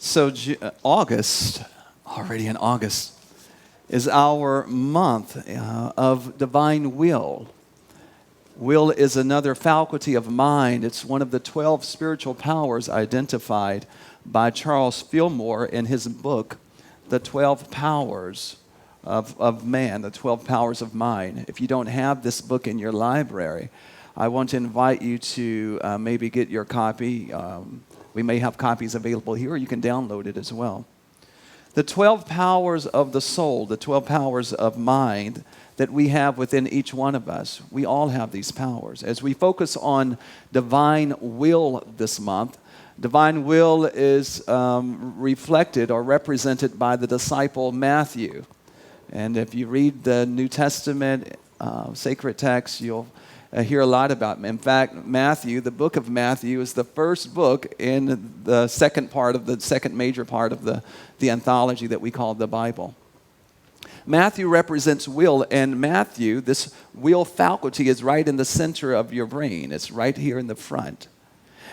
So August, already in August, is our month of divine will. Will is another faculty of mind. It's one of the 12 spiritual powers identified by Charles Fillmore in his book, The 12 Powers of Man, The 12 Powers of Mind. If you don't have this book in your library, I want to invite you to maybe get your copy. We may have copies available here, or you can download it as well. The 12 powers of the soul, the 12 powers of mind that we have within each one of us. We all have these powers. As we focus on divine will this month, divine will is reflected or represented by the disciple Matthew. And if you read the New Testament sacred text, you'll hear a lot about him. In fact, Matthew, the book of Matthew, is the first book in the second major part of the anthology that we call the Bible. Matthew represents will, and Matthew, this will faculty, is right in the center of your brain. It's right here in the front.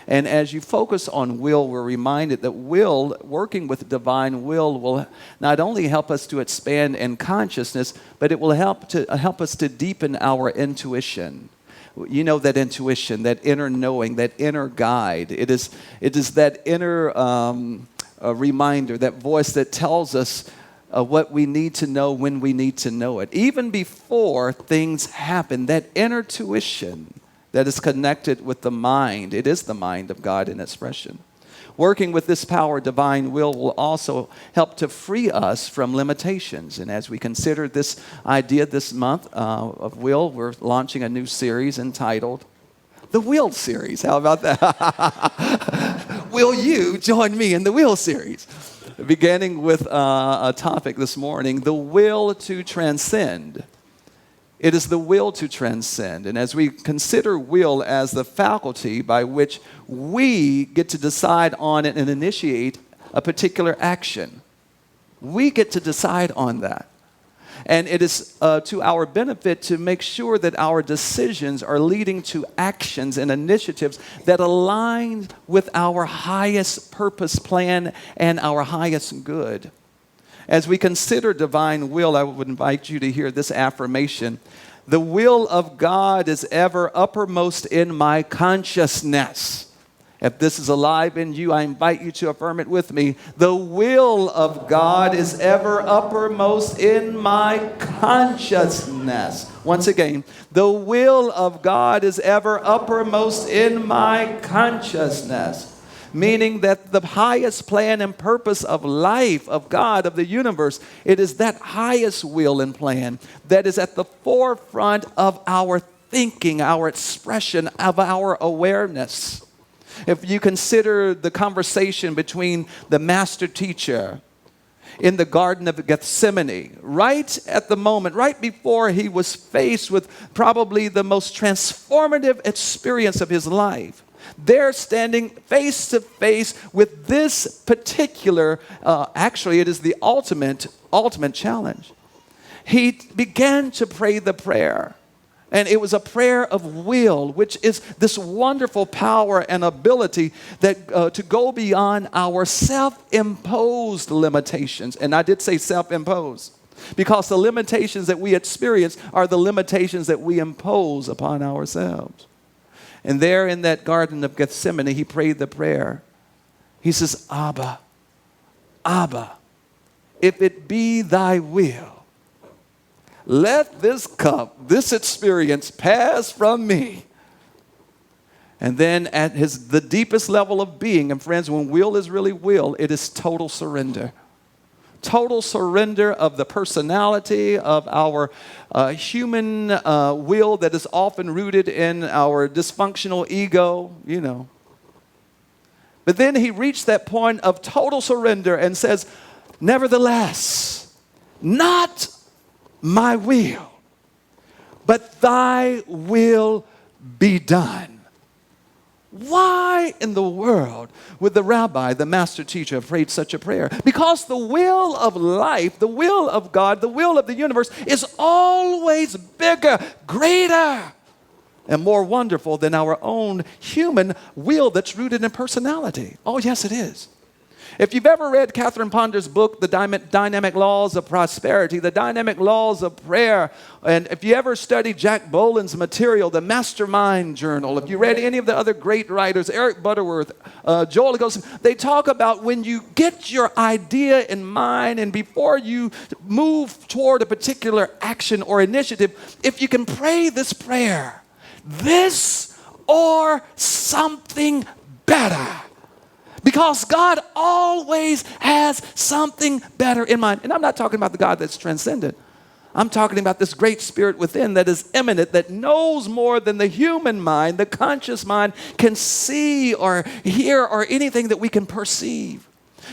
And as you focus on will, we're reminded that will, working with divine will not only help us to expand in consciousness, but it will help us to deepen our intuition. You know that intuition, that inner knowing, that inner guide. It is that inner reminder, that voice that tells us what we need to know when we need to know it. Even before things happen, that inner tuition that is connected with the mind. It is the mind of God in expression. Working with this power, divine will also help to free us from limitations. And as we consider this idea this month of will, we're launching a new series entitled The Will Series. How about that? Will you join me in the Will Series? Beginning with a topic this morning, the will to transcend. It is the will to transcend. And as we consider will as the faculty by which we get to decide on it and initiate a particular action, we get to decide on that. And it is to our benefit to make sure that our decisions are leading to actions and initiatives that align with our highest purpose plan and our highest good. As we consider divine will, I would invite you to hear this affirmation. The will of God is ever uppermost in my consciousness. If this is alive in you, I invite you to affirm it with me. The will of God is ever uppermost in my consciousness. Once again, the will of God is ever uppermost in my consciousness. Meaning that the highest plan and purpose of life, of God, of the universe, it is that highest will and plan that is at the forefront of our thinking, our expression, of our awareness. If you consider the conversation between the master teacher in the Garden of Gethsemane, right at the moment, right before he was faced with probably the most transformative experience of his life, they're standing face to face with this particular, actually it is the ultimate challenge. He began to pray the prayer. And it was a prayer of will, which is this wonderful power and ability that to go beyond our self-imposed limitations. And I did say self-imposed, because the limitations that we experience are the limitations that we impose upon ourselves. And there in that Garden of Gethsemane, he prayed the prayer. He says, Abba, Abba, if it be thy will, let this cup, this experience pass from me. And then at the deepest level of being, and friends, when will is really will, it is total surrender. Total surrender of the personality of our human will that is often rooted in our dysfunctional ego, you know. But then he reached that point of total surrender and says, nevertheless, not my will, but thy will be done. Why in the world would the rabbi, the master teacher, have prayed such a prayer? Because the will of life, the will of God, the will of the universe is always bigger, greater, and more wonderful than our own human will that's rooted in personality. Oh, yes, it is. If you've ever read Catherine Ponder's book, The Dynamic Laws of Prosperity, The Dynamic Laws of Prayer, and if you ever studied Jack Boland's material, The Mastermind Journal, if you read any of the other great writers, Eric Butterworth, Joel Eggleston, they talk about when you get your idea in mind and before you move toward a particular action or initiative, if you can pray this prayer, this or something better. Because God always has something better in mind. And I'm not talking about the God that's transcendent. I'm talking about this great spirit within that is immanent, that knows more than the human mind, the conscious mind, can see or hear or anything that we can perceive.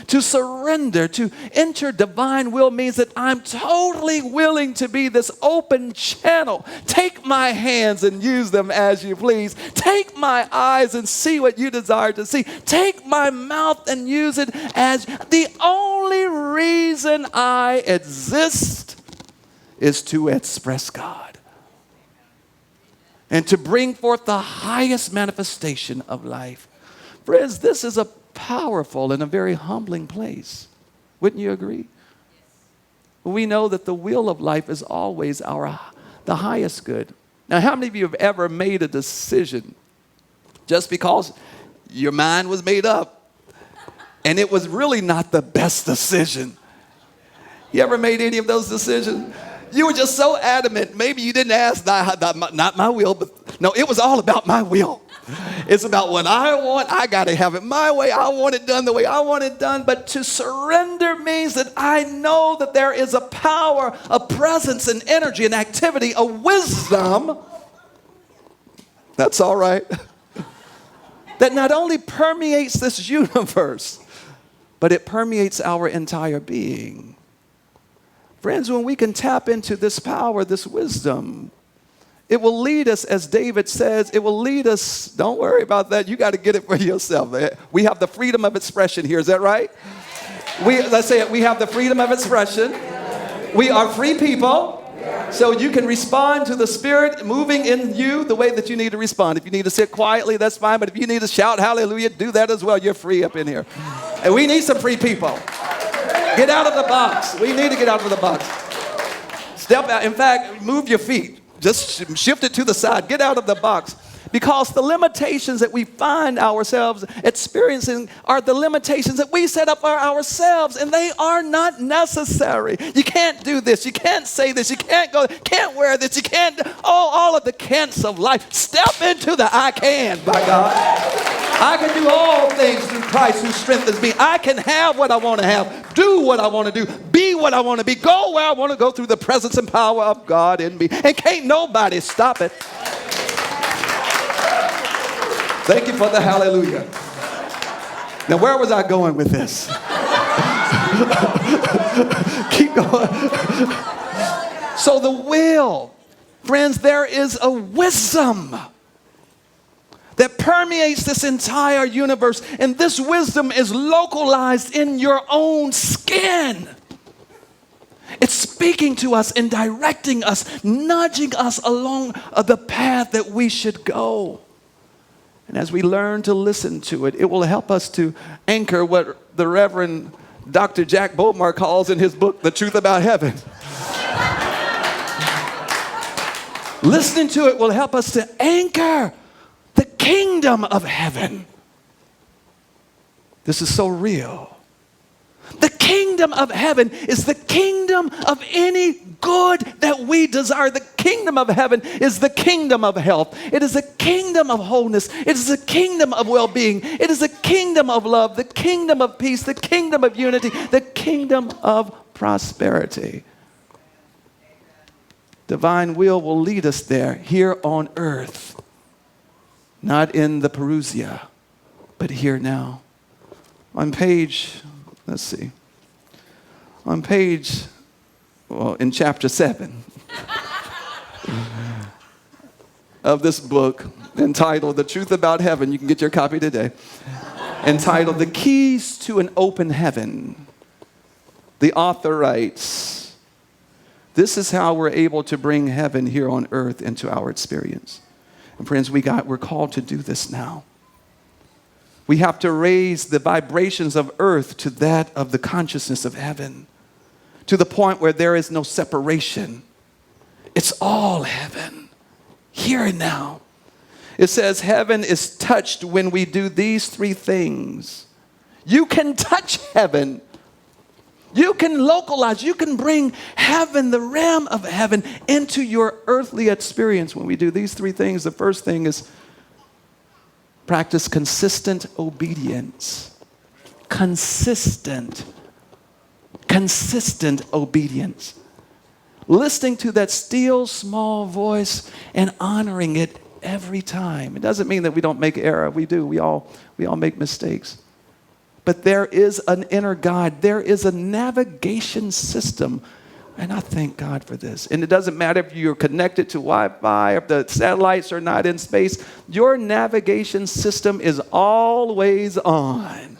To surrender, to enter divine will means that I'm totally willing to be this open channel. Take my hands and use them as you please. Take my eyes and see what you desire to see. Take my mouth and use it as the only reason I exist is to express God and to bring forth the highest manifestation of life. Friends, this is a powerful and a very humbling place. Wouldn't you agree? We know that the will of life is always the highest good. Now, how many of you have ever made a decision just because your mind was made up and it was really not the best decision? You ever made any of those decisions? You were just so adamant. Maybe you didn't ask, not my will, but no, it was all about my will. It's about what I want. I got to have it my way. I want it done the way I want it done. But to surrender means that I know that there is a power, a presence, an energy, an activity, a wisdom. That's all right. That not only permeates this universe, but it permeates our entire being. Friends, when we can tap into this power, this wisdom, it will lead us, as David says, it will lead us. Don't worry about that. You got to get it for yourself. We have the freedom of expression here. Is that right? Let's say it. We have the freedom of expression. We are free people. So you can respond to the Spirit moving in you the way that you need to respond. If you need to sit quietly, that's fine. But if you need to shout hallelujah, do that as well. You're free up in here. And we need some free people. Get out of the box. We need to get out of the box. Step out. In fact, move your feet. Just shift it to the side. Get out of the box. Because the limitations that we find ourselves experiencing are the limitations that we set up for ourselves, and they are not necessary. You can't do this. You can't say this. You can't go. Can't wear this. You can't. All of the can'ts of life. Step into the I can, by God. I can do all things through Christ who strengthens me. I can have what I want to have, do what I want to do, be what I want to be, go where I want to go through the presence and power of God in me. And can't nobody stop it. Thank you for the hallelujah. Now, where was I going with this? Keep going. So the will, friends, there is a wisdom that permeates this entire universe, and this wisdom is localized in your own skin. It's speaking to us and directing us, nudging us along the path that we should go. And as we learn to listen to it, it will help us to anchor what the Reverend Dr. Jack Bomar calls in his book, The Truth About Heaven. Listening to it will help us to anchor the kingdom of heaven. This is so real. The kingdom of heaven is the kingdom of any good that we desire. The kingdom of heaven is the kingdom of health. It is a kingdom of wholeness. It is a kingdom of well-being. It is a kingdom of love, the kingdom of peace, the kingdom of unity, the kingdom of prosperity. Divine will lead us there, here on earth. Not in the Perusia, but here now. On page, let's see. On page, in chapter 7 of this book, entitled The Truth About Heaven, you can get your copy today, entitled The Keys to an Open Heaven. The author writes, this is how we're able to bring heaven here on earth into our experience. And friends, we're called to do this now. We have to raise the vibrations of earth to that of the consciousness of heaven, to the point where there is no separation. It's all heaven, here and now. It says heaven is touched when we do these three things. You can touch heaven. You can localize, you can bring heaven, the realm of heaven, into your earthly experience when we do these three things. The first thing is practice consistent obedience. Consistent obedience. Listening to that still small voice and honoring it every time. It doesn't mean that we don't make error. We do. We all make mistakes. But there is an inner guide. There is a navigation system. And I thank God for this. And it doesn't matter if you're connected to Wi-Fi, if the satellites are not in space. Your navigation system is always on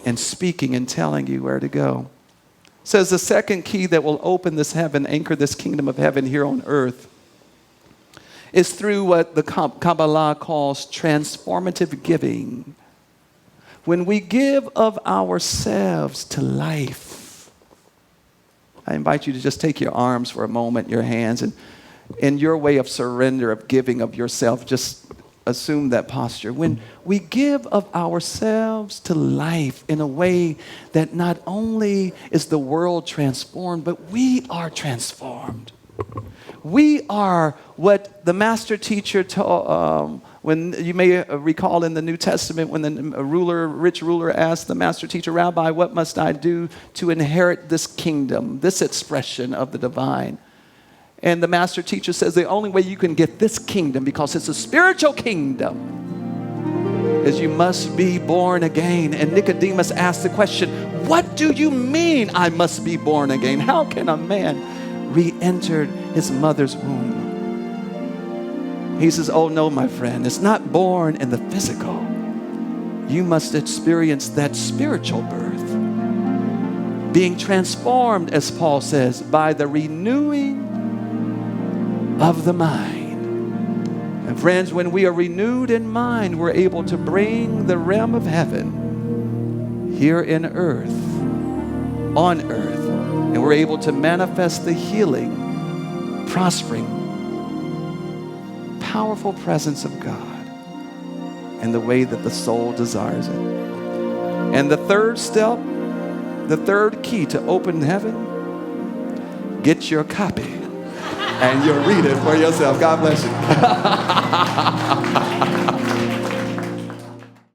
and speaking and telling you where to go. It says the second key that will open this heaven, anchor this kingdom of heaven here on earth, is through what the Kabbalah calls transformative giving. When we give of ourselves to life, I invite you to just take your arms for a moment, your hands, and in your way of surrender, of giving of yourself, just assume that posture. When we give of ourselves to life in a way that not only is the world transformed, but we are transformed. We are what the master teacher taught. When you may recall in the New Testament, when the rich ruler asked the master teacher, Rabbi, what must I do to inherit this kingdom, this expression of the divine? And the master teacher says the only way you can get this kingdom, because it's a spiritual kingdom, is you must be born again. And Nicodemus asked the question, what do you mean I must be born again? How can a man re-enter his mother's womb? He says, oh no, my friend, it's not born in the physical. You must experience that spiritual birth. Being transformed, as Paul says, by the renewing of the mind. And friends, when we are renewed in mind, we're able to bring the realm of heaven here in earth, on earth, and we're able to manifest the healing, prospering, powerful presence of God in the way that the soul desires it. And the third step, the third key to open heaven, get your copy and you'll read it for yourself. God bless you.